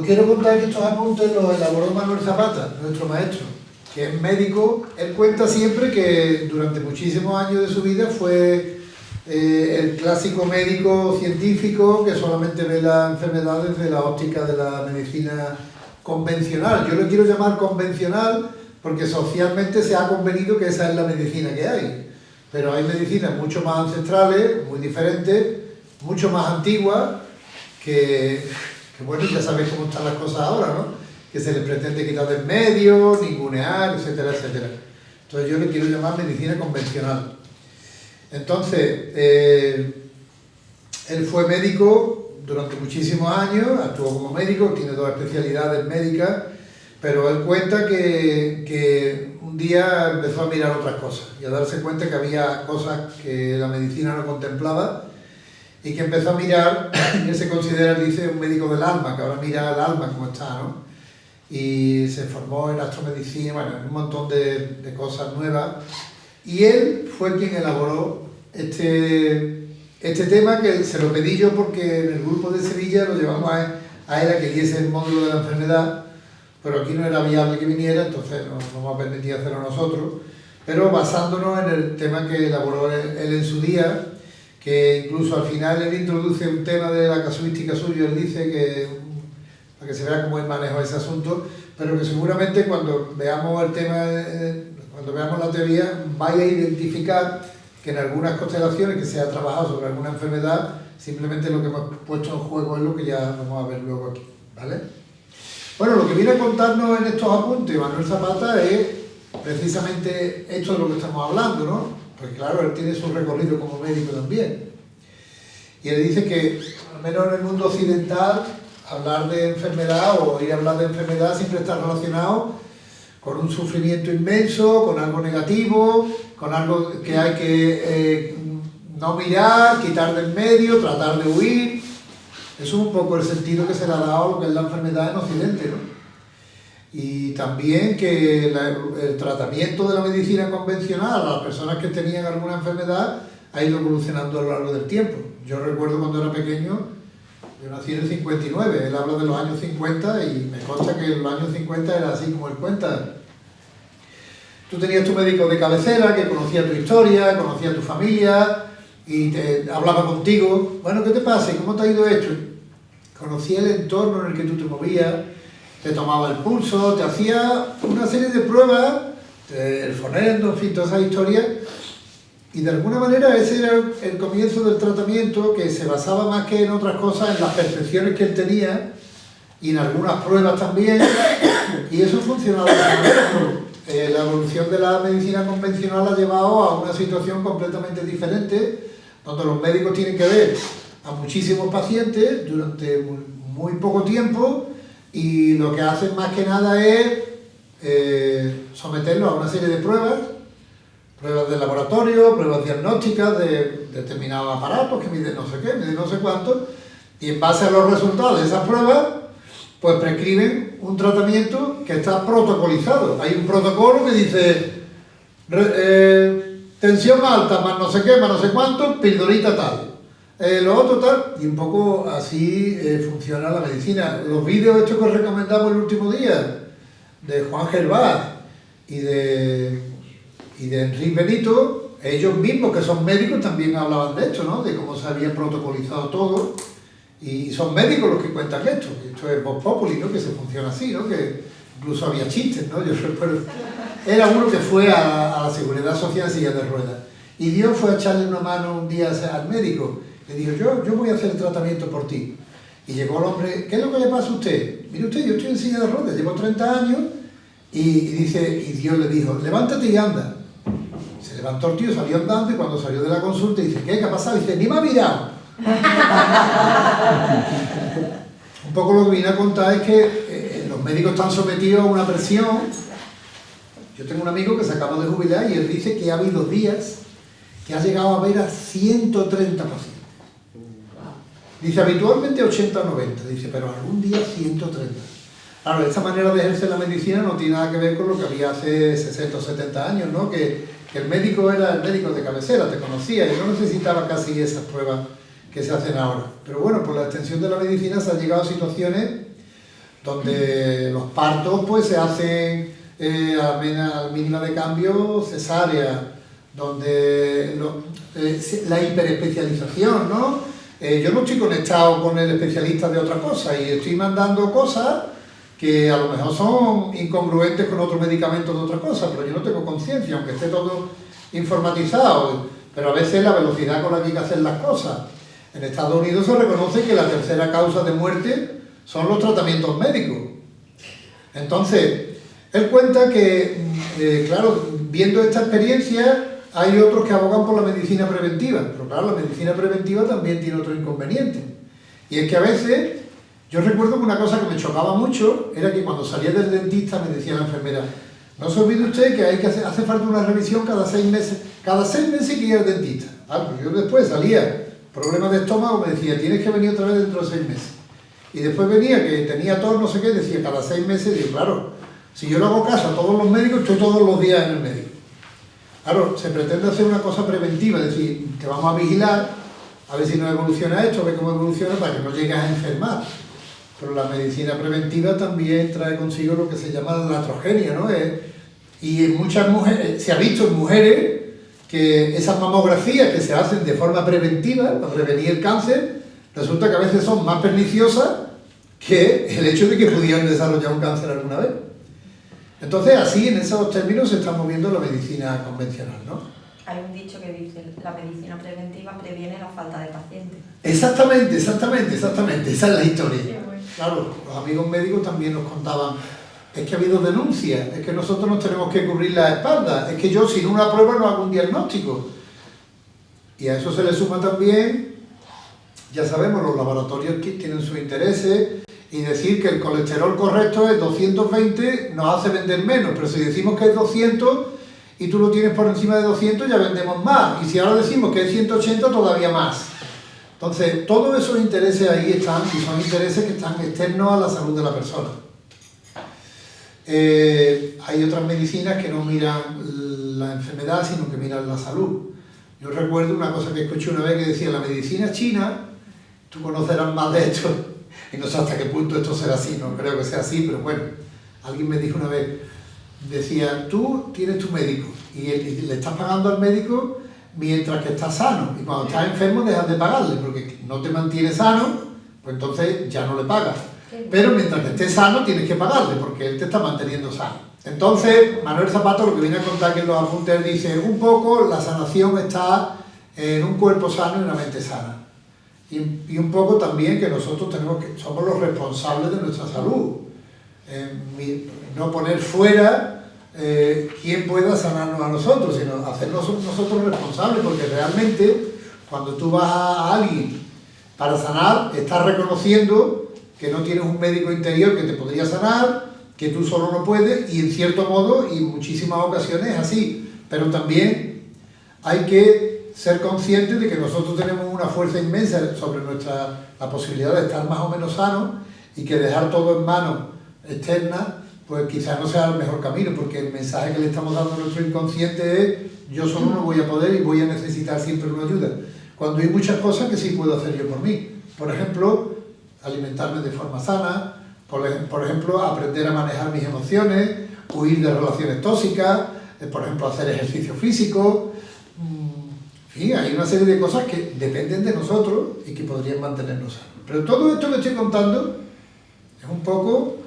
Os quiero contar que estos apuntes los elaboró Manuel Zapata, nuestro maestro, que es médico. Él cuenta siempre que durante muchísimos años de su vida fue el clásico médico científico que solamente ve las enfermedades desde la óptica de la medicina convencional. Yo lo quiero llamar convencional porque socialmente se ha convenido que esa es la medicina que hay. Pero hay medicinas mucho más ancestrales, muy diferentes, mucho más antiguas, que bueno, ya sabéis cómo están las cosas ahora, ¿no? Que se les pretende quitar del medio, ningunear, etcétera, etcétera. Entonces yo le quiero llamar medicina convencional. Entonces, él fue médico durante muchísimos años, actuó como médico, tiene 2 especialidades médicas, pero él cuenta que un día empezó a mirar otras cosas y a darse cuenta que había cosas que la medicina no contemplaba y que empezó a mirar, y él se considera, dice, un médico del alma, que ahora mira el alma como está, ¿no? Y se formó en astromedicina, bueno, en un montón de cosas nuevas. Y él fue quien elaboró este tema, que se lo pedí yo porque en el grupo de Sevilla lo llevamos a él a que diese el módulo de la enfermedad, pero aquí no era viable que viniera, entonces nos hemos permitido hacerlo nosotros, pero basándonos en el tema que elaboró él en su día, que incluso al final él introduce un tema de la casuística suya, él dice que, para que se vea cómo él manejó ese asunto, pero que seguramente cuando veamos el tema, cuando veamos la teoría, vaya a identificar que en algunas constelaciones que se ha trabajado sobre alguna enfermedad, simplemente lo que hemos puesto en juego es lo que ya vamos a ver luego aquí, ¿vale? Bueno, lo que viene a contarnos en estos apuntes Manuel Zapata es precisamente esto de lo que estamos hablando, ¿no? Porque claro, él tiene su recorrido como médico también. Y él dice que, al menos en el mundo occidental, hablar de enfermedad o ir a hablar de enfermedad siempre está relacionado con un sufrimiento inmenso, con algo negativo, con algo que hay que no mirar, quitar del medio, tratar de huir. Eso es un poco el sentido que se le ha dado a lo que es la enfermedad en Occidente, ¿no? Y también que el tratamiento de la medicina convencional a las personas que tenían alguna enfermedad ha ido evolucionando a lo largo del tiempo. Yo recuerdo cuando era pequeño, yo nací en el 59, él habla de los años 50 y me consta que en los años 50 era así como él cuenta. Tú tenías tu médico de cabecera que conocía tu historia, conocía tu familia y te hablaba contigo. Bueno, ¿qué te pasa? ¿Cómo te ha ido esto? Conocía el entorno en el que tú te movías, te tomaba el pulso, te hacía una serie de pruebas, el fonendo, en fin, todas esas historias, y de alguna manera ese era el comienzo del tratamiento, que se basaba más que en otras cosas en las percepciones que él tenía y en algunas pruebas también, y eso funcionaba de esa manera. La evolución de la medicina convencional ha llevado a una situación completamente diferente, donde los médicos tienen que ver a muchísimos pacientes durante muy poco tiempo, y lo que hacen más que nada es someterlos a una serie de pruebas de laboratorio, pruebas diagnósticas de determinados aparatos que miden no sé qué, miden no sé cuánto, y en base a los resultados de esas pruebas, pues prescriben un tratamiento que está protocolizado. Hay un protocolo que dice tensión alta, más no sé qué, más no sé cuánto, pildorita tal. Lo otro tal, y un poco así funciona la medicina. Los vídeos estos que os recomendamos el último día, de Juan Gervás y de Enrique Benito, ellos mismos que son médicos también hablaban de esto, ¿no? De cómo se había protocolizado todo, y son médicos los que cuentan esto. Esto es Vox Populi, ¿no? Que se funciona así, ¿no? Que incluso había chistes, ¿no? Yo recuerdo, era uno que fue a la Seguridad Social en silla de ruedas, y Dios fue a echarle una mano un día al médico. Le dijo, yo voy a hacer el tratamiento por ti. Y llegó el hombre, ¿qué es lo que le pasa a usted? Mire usted, yo estoy en silla de ruedas, llevo 30 años, y Dios le dijo, levántate y anda. Se levantó el tío, salió andando, y cuando salió de la consulta, dice, ¿qué ha pasado? Dice, ni me ha mirado. Un poco lo que vine a contar es que los médicos están sometidos a una presión. Yo tengo un amigo que se acaba de jubilar y él dice que ha habido días que ha llegado a ver a 130 pacientes. Dice, habitualmente 80 o 90, dice, pero algún día 130. Claro, esta manera de ejercer la medicina no tiene nada que ver con lo que había hace 60 o 70 años, ¿no? Que el médico era el médico de cabecera, te conocía y no necesitaba casi esas pruebas que se hacen ahora. Pero bueno, por la extensión de la medicina se han llegado a situaciones donde los partos pues se hacen al mínima de cambio cesárea, donde la hiperespecialización, ¿no? Yo no estoy conectado con el especialista de otra cosa y estoy mandando cosas que a lo mejor son incongruentes con otros medicamentos de otra cosa, pero yo no tengo conciencia, aunque esté todo informatizado, pero a veces la velocidad con la que hay que hacer las cosas. En Estados Unidos se reconoce que la tercera causa de muerte son los tratamientos médicos. Entonces, él cuenta que, claro, viendo esta experiencia, hay otros que abogan por la medicina preventiva, pero claro, la medicina preventiva también tiene otro inconveniente. Y es que a veces, yo recuerdo que una cosa que me chocaba mucho era que cuando salía del dentista me decía la enfermera: no se olvide usted que hace falta una revisión cada 6 meses. Cada 6 meses hay que ir al dentista. Pues yo después salía, problemas de estómago, me decía: tienes que venir otra vez dentro de 6 meses. Y después venía que tenía tos, no sé qué, decía cada 6 meses. Y digo, claro, si yo le hago caso a todos los médicos, estoy todos los días en el médico. Claro, se pretende hacer una cosa preventiva, es decir, que vamos a vigilar, a ver si no evoluciona esto, a ver cómo evoluciona, para que no llegues a enfermar. Pero la medicina preventiva también trae consigo lo que se llama la iatrogenia, ¿no? Y en muchas mujeres, se ha visto en mujeres que esas mamografías que se hacen de forma preventiva, para prevenir el cáncer, resulta que a veces son más perniciosas que el hecho de que pudieran desarrollar un cáncer alguna vez. Entonces, así, en esos términos, se está moviendo la medicina convencional, ¿no? Hay un dicho que dice: la medicina preventiva previene la falta de pacientes. Exactamente, esa es la historia. Sí, bueno. Claro, los amigos médicos también nos contaban: es que ha habido denuncias, es que nosotros nos tenemos que cubrir la espalda, es que yo sin una prueba no hago un diagnóstico. Y a eso se le suma también, ya sabemos, los laboratorios que tienen sus intereses, y decir que el colesterol correcto es 220 nos hace vender menos, pero si decimos que es 200 y tú lo tienes por encima de 200 ya vendemos más, y si ahora decimos que es 180 todavía más. Entonces, todos esos intereses ahí están, y son intereses que están externos a la salud de la persona. Hay otras medicinas que no miran la enfermedad, sino que miran la salud. Yo recuerdo una cosa que escuché una vez que decía: la medicina china, tú conocerás más de esto, y no sé hasta qué punto esto será así, no creo que sea así, pero bueno, alguien me dijo una vez, decía: tú tienes tu médico, y le estás pagando al médico mientras que estás sano, y cuando estás enfermo dejas de pagarle, porque no te mantienes sano, pues entonces ya no le pagas. Pero mientras que estés sano tienes que pagarle, porque él te está manteniendo sano. Entonces, Manuel Zapato lo que viene a contar que en los apuntes dice: un poco la sanación está en un cuerpo sano y una mente sana. Y un poco también que nosotros somos los responsables de nuestra salud. No poner fuera quién pueda sanarnos a nosotros, sino hacernos nosotros responsables, porque realmente cuando tú vas a alguien para sanar, estás reconociendo que no tienes un médico interior que te podría sanar, que tú solo no puedes, y en cierto modo, y en muchísimas ocasiones es así, pero también hay que ser conscientes de que nosotros tenemos una fuerza inmensa sobre la posibilidad de estar más o menos sanos, y que dejar todo en manos externas, pues quizás no sea el mejor camino, porque el mensaje que le estamos dando a nuestro inconsciente es: yo solo no voy a poder y voy a necesitar siempre una ayuda, cuando hay muchas cosas que sí puedo hacer yo por mí. Por ejemplo, alimentarme de forma sana, por ejemplo, aprender a manejar mis emociones, huir de relaciones tóxicas, por ejemplo, hacer ejercicio físico. En fin, hay una serie de cosas que dependen de nosotros y que podrían mantenernos sanos. Pero todo esto que estoy contando es un poco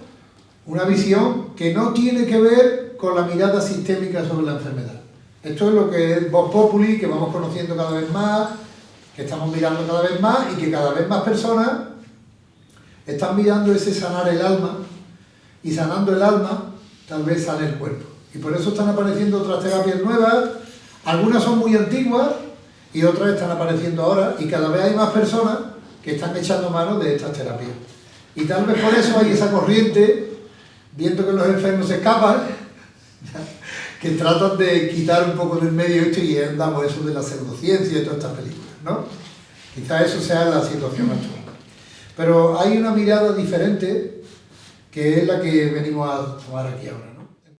una visión que no tiene que ver con la mirada sistémica sobre la enfermedad. Esto es lo que es Vox Populi, que vamos conociendo cada vez más, que estamos mirando cada vez más, y que cada vez más personas están mirando ese sanar el alma, y sanando el alma tal vez sane el cuerpo. Y por eso están apareciendo otras terapias nuevas, algunas son muy antiguas y otras están apareciendo ahora, y cada vez hay más personas que están echando mano de estas terapias. Y tal vez por eso hay esa corriente, viendo que los enfermos se escapan, que tratan de quitar un poco del medio esto, y andamos eso de la pseudociencia y todas estas películas, ¿no? Quizás eso sea la situación actual. Pero hay una mirada diferente, que es la que venimos a tomar aquí ahora, ¿no?